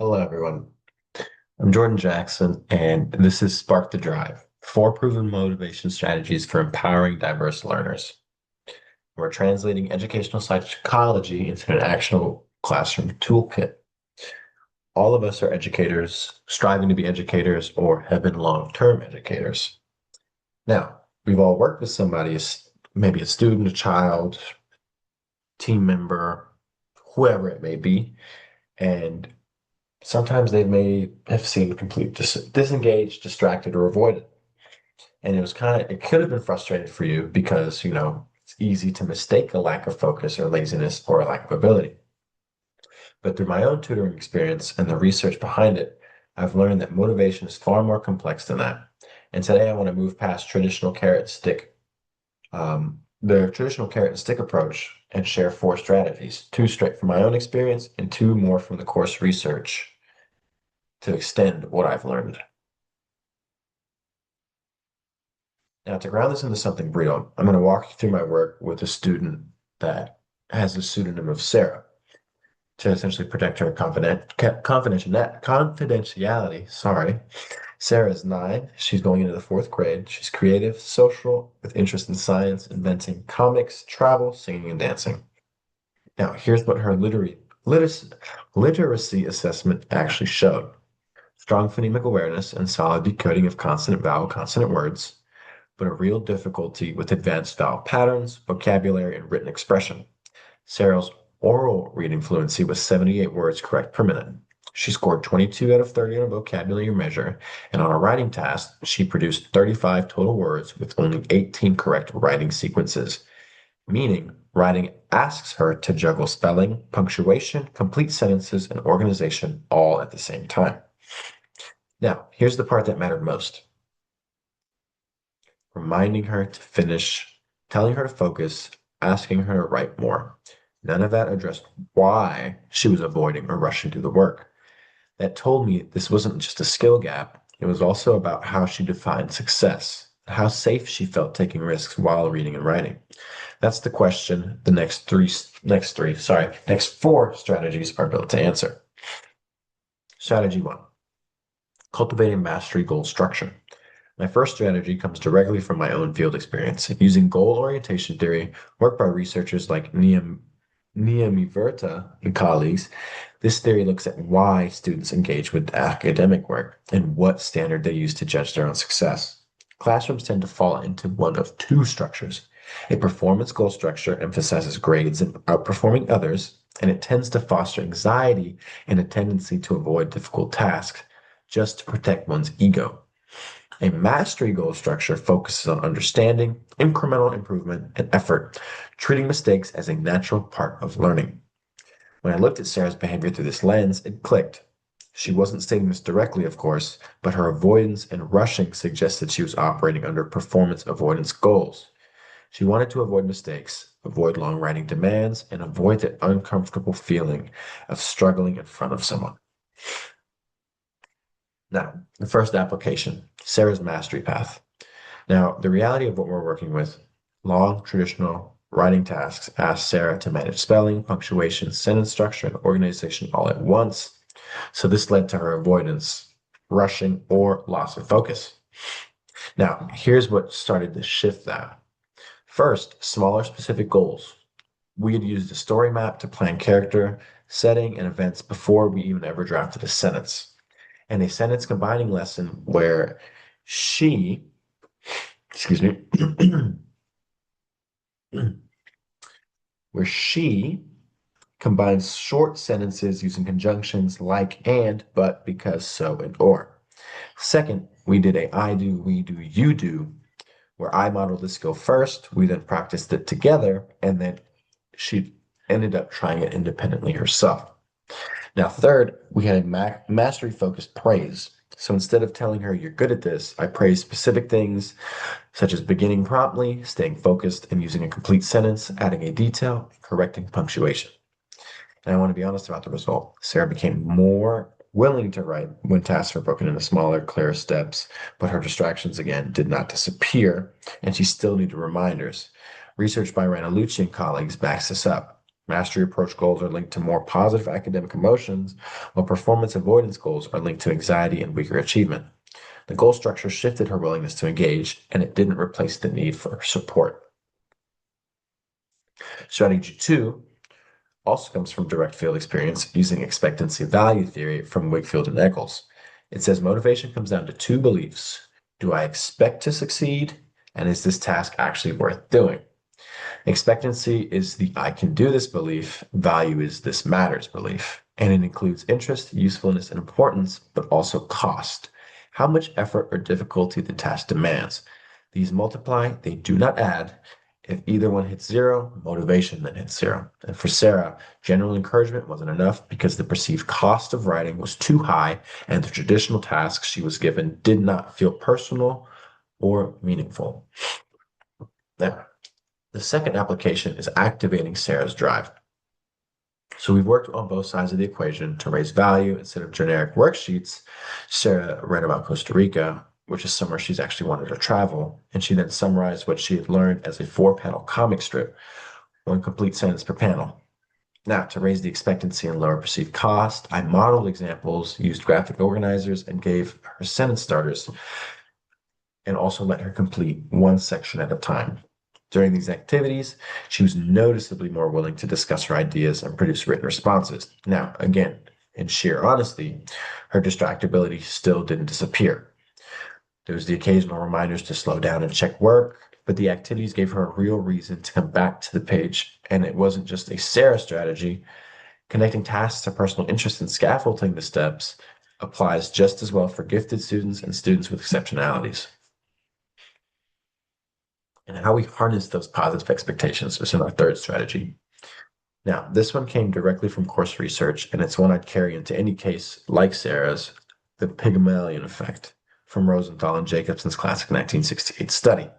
Hello, everyone. I'm Jordan Jackson, and this is Spark the Drive, four proven motivation strategies for empowering diverse learners. We're translating educational psychology into an actionable classroom toolkit. All of us are educators, striving to be educators, or have been long-term educators. Now, we've all worked with somebody, maybe a student, a child, team member, whoever it may be, and sometimes they may have seemed completely disengaged, distracted, or avoided. And it could have been frustrating for you because, it's easy to mistake a lack of focus or laziness or a lack of ability. But through my own tutoring experience and the research behind it, I've learned that motivation is far more complex than that. And today I want to move past the traditional carrot and stick approach and share four strategies, two straight from my own experience and two more from the course research to extend what I've learned. Now, to ground this into something real, I'm going to walk you through my work with a student that has the pseudonym of Sarah to essentially protect her confidentiality. Sorry. Sarah is 9. She's going into the fourth grade. She's creative, social, with interest in science, inventing comics, travel, singing, and dancing. Now, here's what her literacy assessment actually showed. Strong phonemic awareness and solid decoding of consonant, vowel, consonant words, but a real difficulty with advanced vowel patterns, vocabulary, and written expression. Sarah's oral reading fluency was 78 words correct per minute. She scored 22 out of 30 on a vocabulary measure, and on a writing task, she produced 35 total words with only 18 correct writing sequences, meaning writing asks her to juggle spelling, punctuation, complete sentences, and organization all at the same time. Now, here's the part that mattered most: reminding her to finish, telling her to focus, asking her to write more. None of that addressed why she was avoiding or rushing through the work. That told me this wasn't just a skill gap, it was also about how she defined success, how safe she felt taking risks while reading and writing. That's the question the next four strategies are built to answer. Strategy one: cultivating mastery goal structure. My first strategy comes directly from my own field experience. Using goal orientation theory, work by researchers like Niamiverta and colleagues, this theory looks at why students engage with academic work and what standard they use to judge their own success. Classrooms tend to fall into one of two structures. A performance goal structure emphasizes grades and outperforming others, and it tends to foster anxiety and a tendency to avoid difficult tasks just to protect one's ego. A mastery goal structure focuses on understanding, incremental improvement, and effort, treating mistakes as a natural part of learning. When I looked at Sarah's behavior through this lens, it clicked. She wasn't stating this directly, of course, but her avoidance and rushing suggested she was operating under performance avoidance goals. She wanted to avoid mistakes, avoid long writing demands, and avoid the uncomfortable feeling of struggling in front of someone. Now, the first application, Sarah's mastery path. Now, the reality of what we're working with, long traditional writing tasks ask Sarah to manage spelling, punctuation, sentence structure, and organization all at once. So this led to her avoidance, rushing, or loss of focus. Now, here's what started to shift that. First, smaller specific goals. We had used a story map to plan character, setting, and events before we even ever drafted a sentence. And a sentence combining lesson where she, excuse me, where she combines short sentences using conjunctions like and, but, because, so, and or. Second, we did a I do, we do, you do, where I modeled the skill first. We then practiced it together, and then she ended up trying it independently herself. Now, third, we had a mastery focused praise. So instead of telling her you're good at this, I praised specific things such as beginning promptly, staying focused, and using a complete sentence, adding a detail, correcting punctuation. And I want to be honest about the result. Sarah became more willing to write when tasks were broken into smaller, clearer steps, but her distractions again did not disappear, and she still needed reminders. Research by Ranucci and colleagues backs this up. Mastery approach goals are linked to more positive academic emotions, while performance avoidance goals are linked to anxiety and weaker achievement. The goal structure shifted her willingness to engage, and it didn't replace the need for support. Strategy 2 also comes from direct field experience using expectancy value theory from Wakefield and Eccles. It says motivation comes down to two beliefs. Do I expect to succeed? And is this task actually worth doing? Expectancy is the I can do this belief. Value is this matters belief. And it includes interest, usefulness, and importance, but also cost. How much effort or difficulty the task demands. These multiply, they do not add. If either one hits zero, motivation then hits zero. And for Sarah, general encouragement wasn't enough because the perceived cost of writing was too high and the traditional tasks she was given did not feel personal or meaningful. Now, the second application is activating Sarah's drive. So we've worked on both sides of the equation to raise value instead of generic worksheets. Sarah read about Costa Rica, which is somewhere she's actually wanted to travel, and she then summarized what she had learned as a four-panel comic strip, one complete sentence per panel. Now, to raise the expectancy and lower perceived cost, I modeled examples, used graphic organizers, and gave her sentence starters, and also let her complete one section at a time. During these activities, she was noticeably more willing to discuss her ideas and produce written responses. Now, again, in sheer honesty, her distractibility still didn't disappear. There was the occasional reminders to slow down and check work, but the activities gave her a real reason to come back to the page. And it wasn't just a Sarah strategy. Connecting tasks to personal interest and scaffolding the steps applies just as well for gifted students and students with exceptionalities. And how we harness those positive expectations is in our third strategy. Now, this one came directly from course research, and it's one I'd carry into any case like Sarah's, the Pygmalion effect from Rosenthal and Jacobson's classic 1968 study.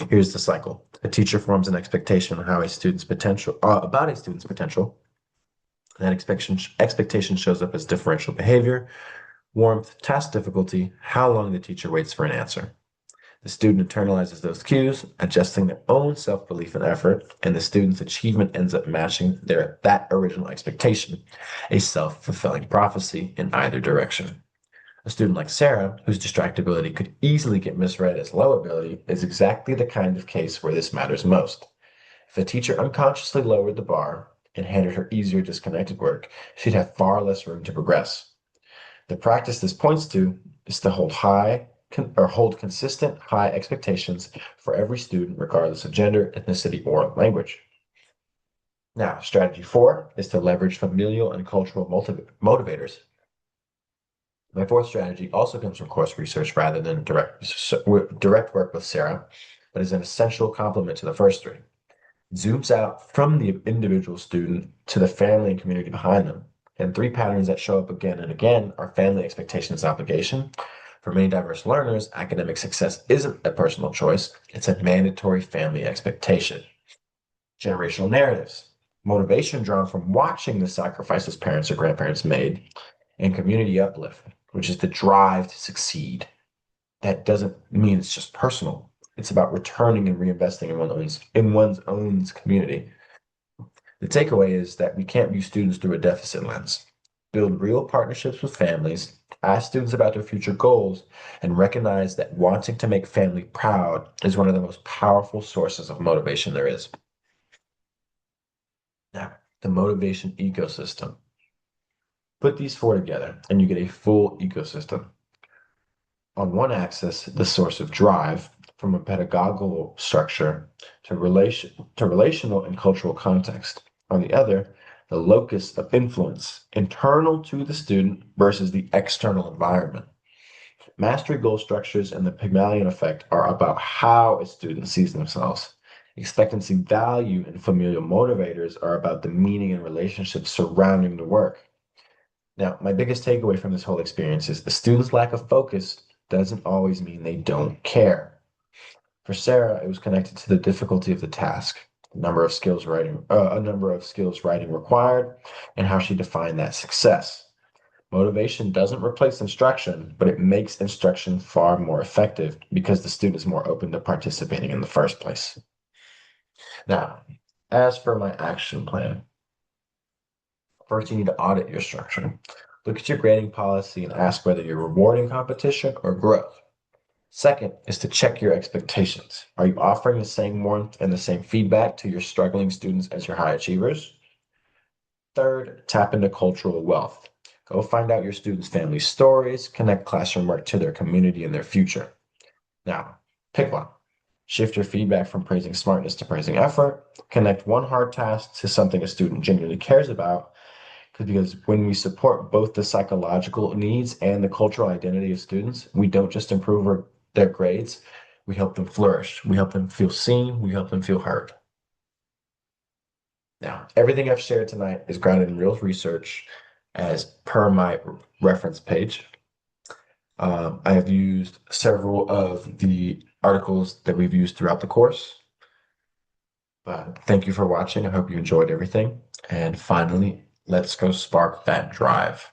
Here's the cycle. A teacher forms an expectation on how a student's potential, about a student's potential. That expectation shows up as differential behavior, warmth, task difficulty, how long the teacher waits for an answer. The student internalizes those cues, adjusting their own self-belief and effort, and the student's achievement ends up matching that original expectation, a self-fulfilling prophecy in either direction. A student like Sarah, whose distractibility could easily get misread as low ability, is exactly the kind of case where this matters most. If a teacher unconsciously lowered the bar and handed her easier disconnected work, she'd have far less room to progress. The practice this points to is to hold consistent high expectations for every student, regardless of gender, ethnicity, or language. Now, strategy 4 is to leverage familial and cultural motivators. My fourth strategy also comes from course research rather than direct work with Sarah, but is an essential complement to the first three. It zooms out from the individual student to the family and community behind them. And three patterns that show up again and again are family expectations obligation. For many diverse learners, academic success isn't a personal choice, it's a mandatory family expectation. Generational narratives, motivation drawn from watching the sacrifices parents or grandparents made, and community uplift, which is the drive to succeed. That doesn't mean it's just personal. It's about returning and reinvesting in one's own community. The takeaway is that we can't view students through a deficit lens. Build real partnerships with families, ask students about their future goals, and recognize that wanting to make family proud is one of the most powerful sources of motivation there is. Now, the motivation ecosystem. Put these four together, and you get a full ecosystem. On one axis, the source of drive, from a pedagogical structure to relational and cultural context. On the other, the locus of influence, internal to the student versus the external environment. Mastery goal structures and the Pygmalion effect are about how a student sees themselves. Expectancy value and familial motivators are about the meaning and relationships surrounding the work. Now, my biggest takeaway from this whole experience is the student's lack of focus doesn't always mean they don't care. For Sarah, it was connected to the difficulty of the task, a number of skills writing required, and how she defined that success. Motivation doesn't replace instruction, but it makes instruction far more effective because the student is more open to participating in the first place. Now, As for my action plan, first you need to audit your structure. Look at your grading policy and ask whether you're rewarding competition or growth. Second is to check your expectations. Are you offering the same warmth and the same feedback to your struggling students as your high achievers? Third, tap into cultural wealth. Go find out your students' family stories, connect classroom work to their community and their future. Now, pick one. Shift your feedback from praising smartness to praising effort. Connect one hard task to something a student genuinely cares about. Because when we support both the psychological needs and the cultural identity of students, we don't just improve their grades, we help them flourish. We help them feel seen, we help them feel heard. Now, everything I've shared tonight is grounded in real research as per my reference page. I have used several of the articles that we've used throughout the course. But thank you for watching. I hope you enjoyed everything. And finally, let's go spark that drive.